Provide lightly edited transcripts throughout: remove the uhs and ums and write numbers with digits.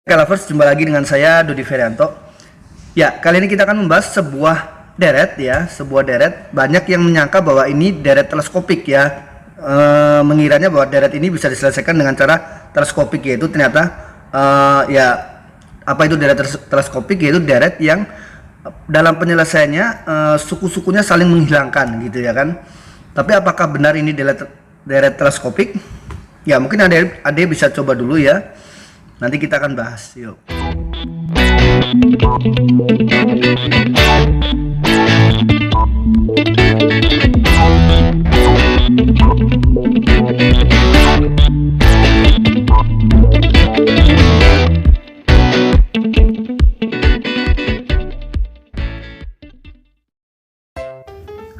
Oke lovers, jumpa lagi dengan saya Dodi Ferianto. Ya, kali ini kita akan membahas sebuah deret ya, sebuah deret. Banyak yang menyangka bahwa ini deret teleskopik ya, mengiranya bahwa deret ini bisa diselesaikan dengan cara teleskopik, yaitu ternyata ya apa itu deret teleskopik, yaitu deret yang dalam penyelesaiannya suku-sukunya saling menghilangkan gitu ya kan. Tapi apakah benar ini deret teleskopik? Ya mungkin ada bisa coba dulu ya. Nanti kita akan bahas. Yuk.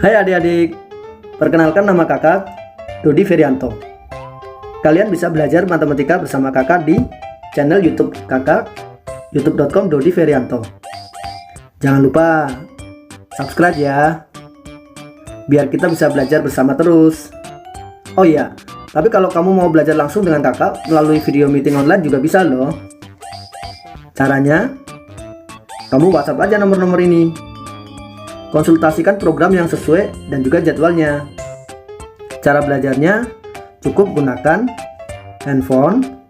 Hai adik-adik, perkenalkan nama kakak Dodi Ferianto. Kalian bisa belajar matematika bersama kakak di channel YouTube kakak, youtube.com Dodi Ferianto. Jangan lupa subscribe ya, biar kita bisa belajar bersama terus. Oh iya, tapi kalau kamu mau belajar langsung dengan kakak melalui video meeting online juga bisa loh. Caranya, kamu WhatsApp aja nomor-nomor ini. Konsultasikan program yang sesuai dan juga jadwalnya. Cara belajarnya cukup gunakan handphone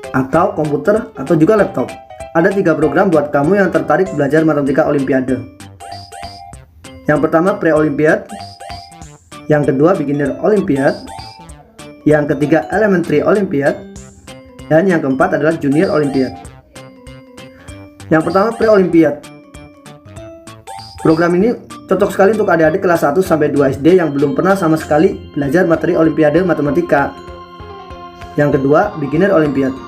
atau komputer atau juga laptop. Ada 3 program buat kamu yang tertarik belajar matematika olimpiade. Yang pertama pre-olimpiad, yang kedua beginner olimpiad, yang ketiga elementary olimpiad, dan yang keempat adalah junior olimpiad. Yang pertama pre-olimpiad. Program ini cocok sekali untuk adik-adik kelas 1 sampai 2 SD yang belum pernah sama sekali belajar materi olimpiade matematika. Yang kedua, beginner olimpiad.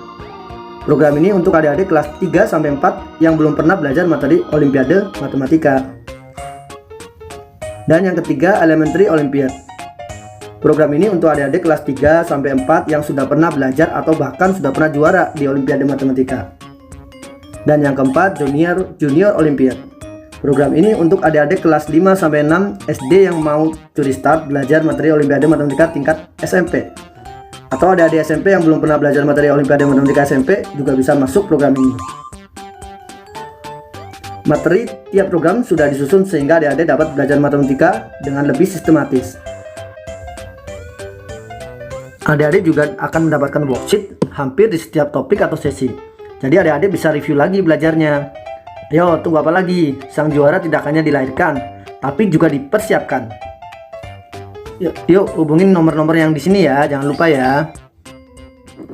Program ini untuk adik-adik kelas 3 sampai 4 yang belum pernah belajar materi olimpiade matematika. Dan yang ketiga, elementary olimpiad. Program ini untuk adik-adik kelas 3 sampai 4 yang sudah pernah belajar atau bahkan sudah pernah juara di olimpiade matematika. Dan yang keempat, junior olimpiad. Program ini untuk adik-adik kelas 5 sampai 6 SD yang mau curi start belajar materi olimpiade matematika tingkat SMP. Atau adik-adik SMP yang belum pernah belajar materi olimpiade matematika SMP juga bisa masuk program ini. Materi tiap program sudah disusun sehingga adik-adik dapat belajar matematika dengan lebih sistematis. Adik-adik juga akan mendapatkan worksheet hampir di setiap topik atau sesi. Jadi adik-adik bisa review lagi belajarnya. Ayo, tunggu apa lagi? Sang juara tidak hanya dilahirkan, tapi juga dipersiapkan. Yuk hubungin nomor-nomor yang di sini ya, jangan lupa ya.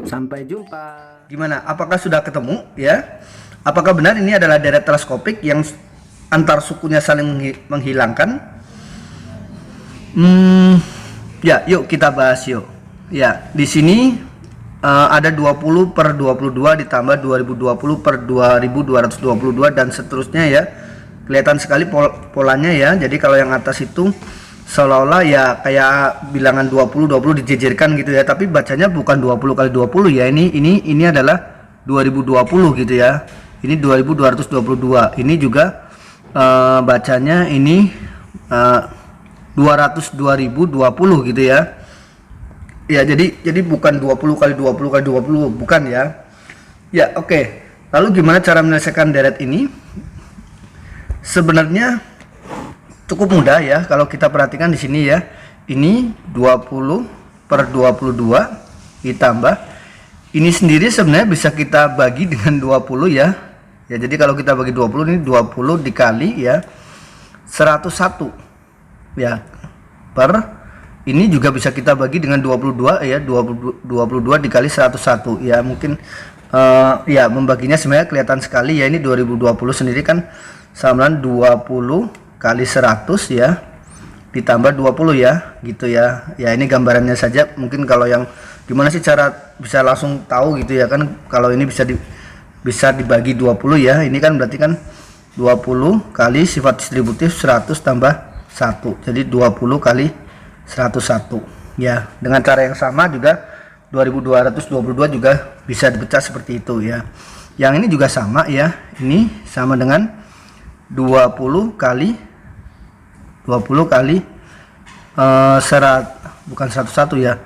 Sampai jumpa. Gimana? Apakah sudah ketemu ya? Apakah benar ini adalah deret teleskopik yang antar sukunya saling menghilangkan? Ya, yuk kita bahas yuk. Ya, di sini ada 20 per 22 ditambah 2020 per 2222 dan seterusnya ya. Kelihatan sekali polanya ya. Jadi kalau yang atas itu seolah-olah ya kayak bilangan 20 dijejerkan gitu ya, tapi bacanya bukan 20 kali 20 ya. Ini adalah 2020 gitu ya. Ini 2222. Ini juga bacanya ini 200.2020 gitu ya. Ya, jadi bukan 20 kali 20 kali 20, bukan ya. Ya, oke. Lalu gimana cara menyelesaikan deret ini? Sebenarnya cukup mudah ya kalau kita perhatikan di sini ya. Ini 20 per 22 ditambah ini sendiri sebenarnya bisa kita bagi dengan 20 ya. Ya, jadi kalau kita bagi 20 ini 20 dikali ya 101 ya per ini juga bisa kita bagi dengan 22 ya, 22 dikali 101 ya. Mungkin ya membaginya sebenarnya kelihatan sekali ya. Ini 2020 sendiri kan sama dengan 20 kali 100 ya ditambah 20 ya gitu ya. Ya ini gambarannya saja. Mungkin kalau yang gimana sih cara bisa langsung tahu gitu ya kan, kalau ini bisa dibagi 20 ya. Ini kan berarti kan 20 kali sifat distributif 100 tambah 1. Jadi 20 kali 101 ya. Dengan cara yang sama juga 2222 juga bisa dipecah seperti itu ya. Yang ini juga sama ya. Ini sama dengan 20 kali bukan 101 ya.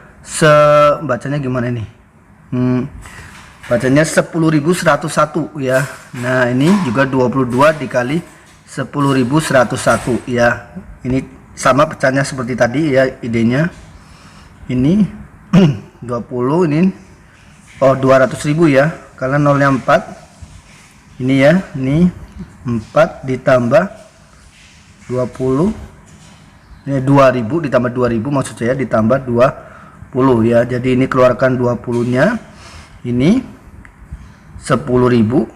Bacanya gimana ini? bacanya 10.101 ya. Nah ini juga 22 dikali 10.101 ya. Ini sama pecahnya seperti tadi ya idenya. Ini 20 ini 200.000 ya, karena nolnya 4 ini ya. Ini 4 ditambah 20, ini 2000 ditambah 2000 maksud saya, ditambah 20 ya. Jadi ini keluarkan 20 nya, ini 10.000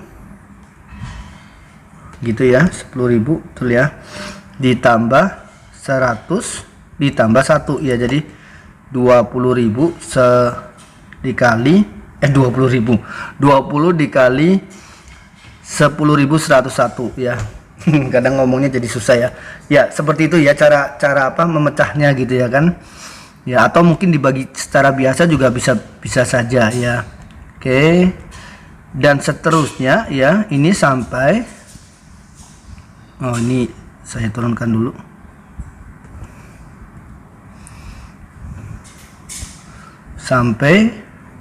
gitu ya, 10.000 betul ya, ditambah 100 ditambah 1 ya. Jadi 20.000 dikali 20.000 20 dikali 10.101 ya. Kadang ngomongnya jadi susah ya. Ya seperti itu ya cara apa memecahnya gitu ya kan ya, atau mungkin dibagi secara biasa juga bisa saja ya. Oke, dan seterusnya ya, ini sampai ini saya turunkan dulu. Sampai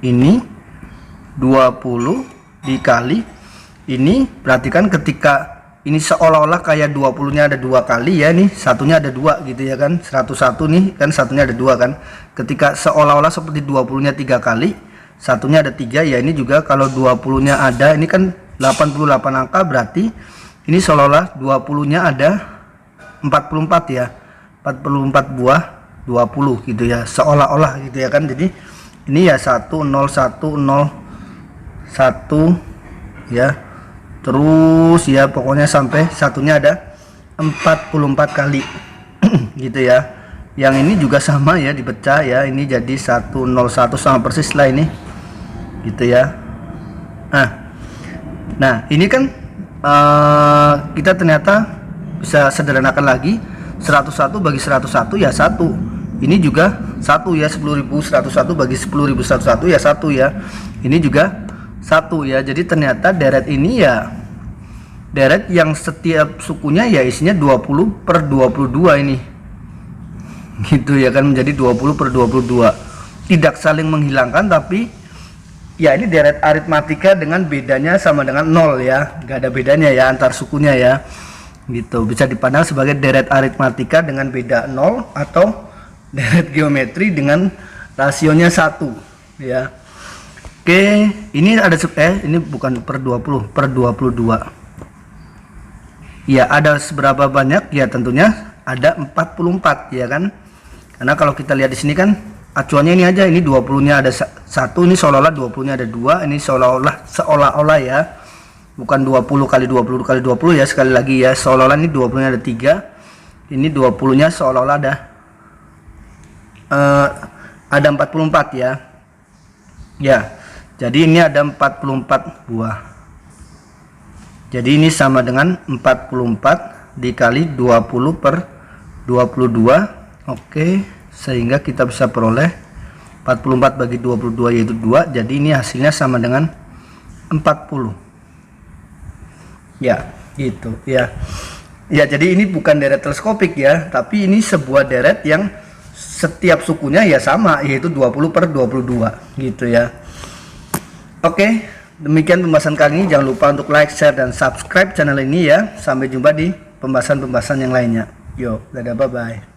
ini 20 dikali ini, perhatikan ketika ini seolah-olah kayak 20 nya ada 2 kali ya, nih satunya ada 2 gitu ya kan, 101 nih kan satunya ada 2 kan. Ketika seolah-olah seperti 20 nya 3 kali, satunya ada 3 ya. Ini juga kalau 20 nya ada, ini kan 88 angka, berarti ini seolah-olah 20 nya ada 44 ya, 44 buah 20 gitu ya, seolah-olah gitu ya kan. Jadi ini ya 10101 ya, terus ya pokoknya sampai satunya ada 44 kali gitu ya. Yang ini juga sama ya, dipecah ya, ini jadi 101 sama persis lah ini gitu ya. Nah ini kan kita ternyata bisa sederhanakan lagi, 101 bagi 101 ya 1. Ini juga 1 ya, 10.101 bagi 10.101 ya 1 ya. Ini juga 1 ya. Jadi ternyata deret ini ya deret yang setiap sukunya ya isinya 20 per 22 ini gitu ya kan, menjadi 20 per 22, tidak saling menghilangkan, tapi ya ini deret aritmatika dengan bedanya sama dengan 0 ya, gak ada bedanya ya antar sukunya ya gitu. Bisa dipandang sebagai deret aritmatika dengan beda 0, atau deret geometri dengan rasionya 1 ya. Oke, ini ada ini bukan per 20, per 22. Ya, ada seberapa banyak? Ya, tentunya ada 44 ya kan. Karena kalau kita lihat di sini kan acuannya ini aja, ini 20-nya ada 1, ini seolah-olah 20-nya ada 2, ini seolah-olah ya. Bukan 20 kali 20 kali 20 ya, sekali lagi ya, seolah-olah ini 20-nya ada 3. Ini 20-nya seolah-olah ada 44 ya. Ya. Jadi ini ada 44 buah. Jadi ini sama dengan 44 dikali 20 per 22. Oke, sehingga kita bisa peroleh 44 bagi 22 yaitu 2. Jadi ini hasilnya sama dengan 40. Ya, gitu ya. Ya, jadi ini bukan deret teleskopik ya, tapi ini sebuah deret yang setiap sukunya ya sama, yaitu 20 per 22 gitu ya. Oke, demikian pembahasan kali ini. Jangan lupa untuk like, share, dan subscribe channel ini ya. Sampai jumpa di pembahasan-pembahasan yang lainnya. Yo, dadah, bye-bye.